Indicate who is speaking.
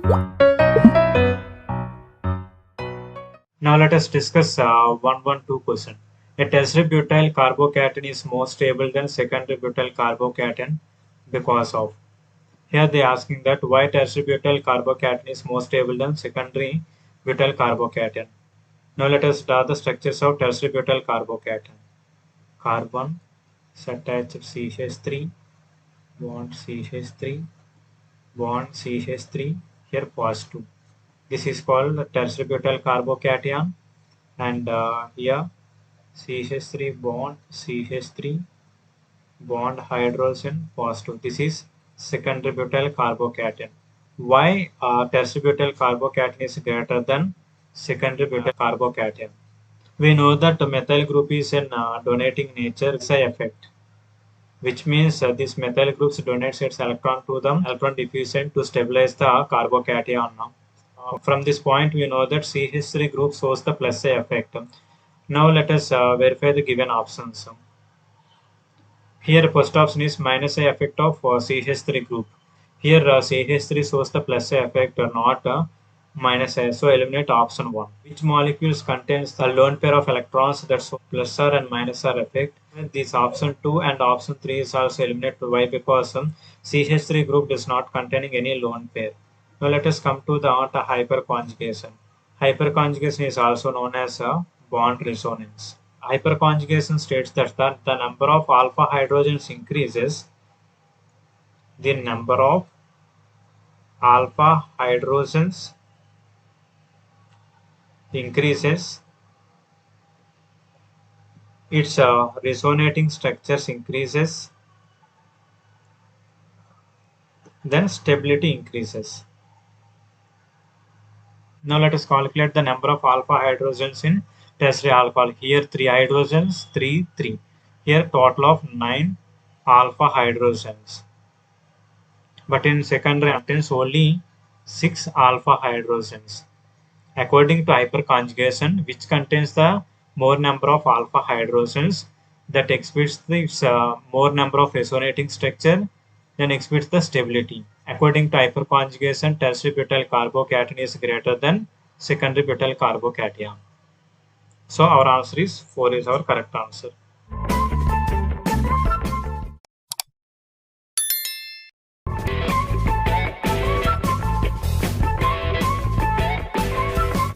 Speaker 1: Now let us discuss 112 question. A tertiary butyl carbocation is more stable than secondary butyl carbocation because of. Here they are asking that why tertiary butyl carbocation is more stable than secondary butyl carbocation. Now let us draw the structures of tertiary butyl carbocation. Carbon, attached CH3, bond CH3, bond CH3, here positive. This is called tertiary butyl carbocation, and here CH3 bond CH3 bond hydrogen positive. This is secondary butyl carbocation. Why tertiary butyl carbocation is greater than secondary butyl carbocation? We know that the methyl group is in donating nature psi effect, which means this methyl groups donates its electron to the electron diffusion to stabilize the carbocation. From this point, we know that CH3 group shows the plus psi effect. Now let us verify the given options. Here first option is minus a effect of CH3 group. Here CH3 shows the plus a effect or not minus a. So eliminate option 1. Which molecules contains the lone pair of electrons that show plus R and minus R effect? This option 2 and option 3 is also eliminated. Why? Because CH3 group does not containing any lone pair. Now let us come to the hyperconjugation. Hyperconjugation is also known as bond resonance. Hyperconjugation states that the number of alpha hydrogens increases, the number of alpha hydrogens increases, its resonating structures increases, then stability increases. Now let us calculate the number of alpha hydrogens in tertiary alcohol. Here 3 hydrogens, 3, 3. Here total of 9 alpha hydrogens. But in secondary contains only 6 alpha hydrogens. According to hyperconjugation, which contains the more number of alpha hydrogens, that exhibits the more number of resonating structure, then exhibits the stability. According to hyperconjugation, tertiary butyl carbocation is greater than secondary butyl carbocation. So our answer is 4 is our correct answer.